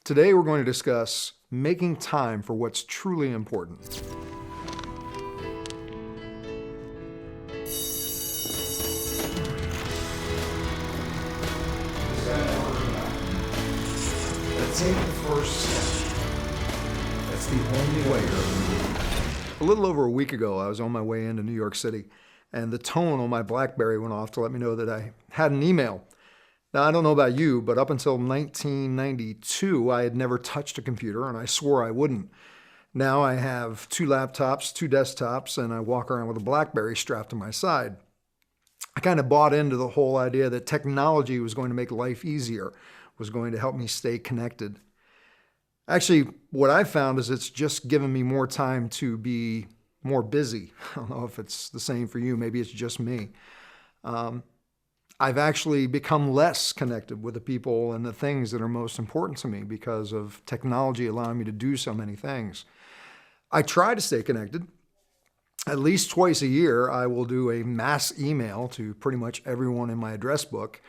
Today we're going to discuss making time for what's truly important. Take the first step. That's the only way you're. A little over a week ago, I was on my way into New York City, and the tone on my BlackBerry went off to let me know that I had an email. Now, I don't know about you, but up until 1992, I had never touched a computer, and I swore I wouldn't. Now I have 2 laptops, 2 desktops, and I walk around with a BlackBerry strapped to my side. I kind of bought into the whole idea that technology was going to make life easier, was going to help me stay connected. Actually, what I found is it's just given me more time to be more busy. I don't know if it's the same for you. Maybe it's just me. I've actually become less connected with the people and the things that are most important to me because of technology allowing me to do so many things. I try to stay connected. At least twice a year, I will do a mass email to pretty much everyone in my address book,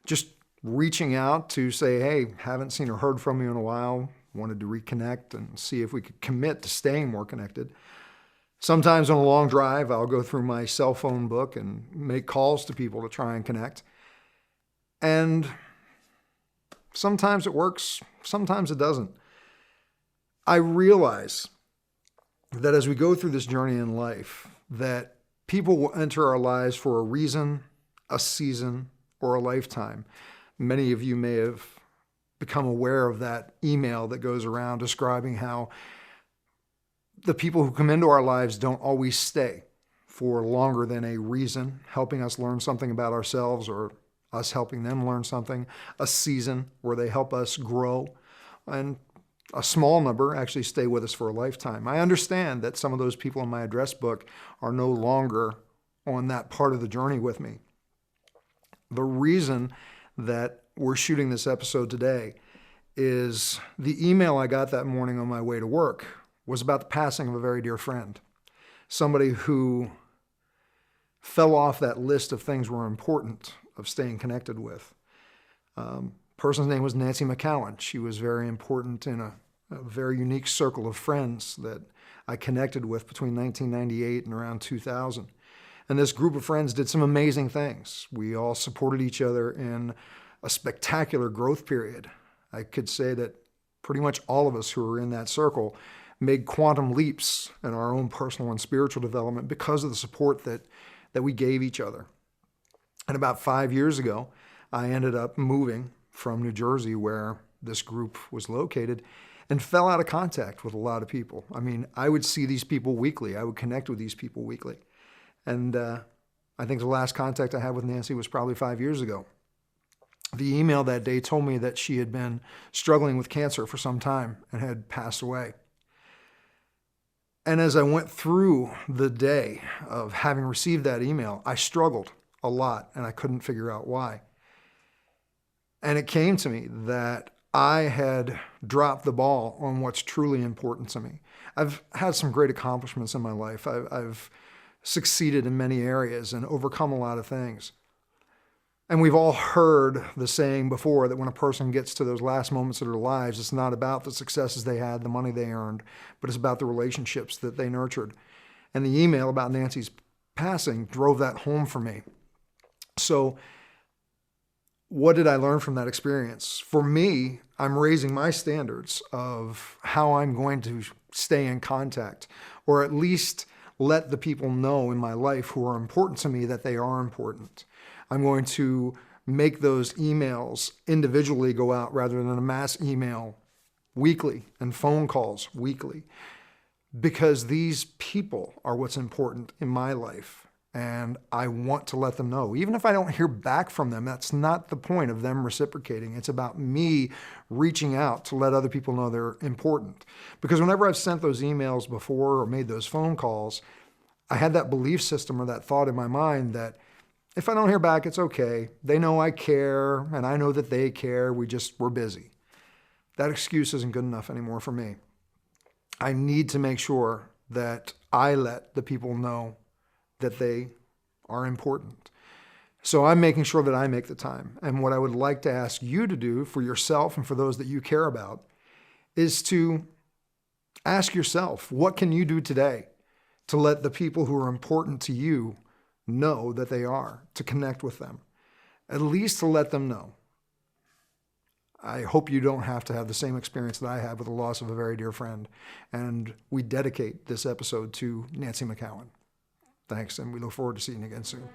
just reaching out to say, hey, haven't seen or heard from you in a while, wanted to reconnect and see if we could commit to staying more connected. Sometimes on a long drive, I'll go through my cell phone book and make calls to people to try and connect. And sometimes it works, sometimes it doesn't. I realize that as we go through this journey in life, that people will enter our lives for a reason, a season, or a lifetime. Many of you may have become aware of that email that goes around describing how the people who come into our lives don't always stay for longer than a reason, helping us learn something about ourselves or us helping them learn something, a season where they help us grow, and a small number actually stay with us for a lifetime. I understand that some of those people in my address book are no longer on that part of the journey with me. The reason that we're shooting this episode today is the email I got that morning on my way to work was about the passing of a very dear friend, somebody who fell off that list of things were important of staying connected with. Person's name was Nancy McCowan. She was very important in a very unique circle of friends that I connected with between 1998 and around 2000. And this group of friends did some amazing things. We all supported each other in a spectacular growth period. I could say that pretty much all of us who were in that circle made quantum leaps in our own personal and spiritual development because of the support that we gave each other. And about 5 years ago, I ended up moving from New Jersey, where this group was located, and fell out of contact with a lot of people. I mean, I would see these people weekly. I would connect with these people weekly. And I think the last contact I had with Nancy was probably 5 years ago. The email that day told me that she had been struggling with cancer for some time and had passed away. And as I went through the day of having received that email, I struggled a lot and I couldn't figure out why. And it came to me that I had dropped the ball on what's truly important to me. I've had some great accomplishments in my life. I've succeeded in many areas and overcome a lot of things. And we've all heard the saying before that when a person gets to those last moments of their lives, it's not about the successes they had, the money they earned, but it's about the relationships that they nurtured. And the email about Nancy's passing drove that home for me. So what did I learn from that experience? For me, I'm raising my standards of how I'm going to stay in contact, or at least let the people know in my life who are important to me that they are important. I'm going to make those emails individually go out rather than a mass email weekly and phone calls weekly, because these people are what's important in my life. And I want to let them know. Even if I don't hear back from them, that's not the point of them reciprocating. It's about me reaching out to let other people know they're important. Because whenever I've sent those emails before or made those phone calls, I had that belief system or that thought in my mind that if I don't hear back, it's okay. They know I care, and I know that they care. We're busy. That excuse isn't good enough anymore for me. I need to make sure that I let the people know that they are important. So I'm making sure that I make the time. And what I would like to ask you to do for yourself and for those that you care about is to ask yourself, what can you do today to let the people who are important to you know that they are, to connect with them, at least to let them know. I hope you don't have to have the same experience that I had with the loss of a very dear friend. And we dedicate this episode to Nancy McCowan. Thanks, and we look forward to seeing you again soon.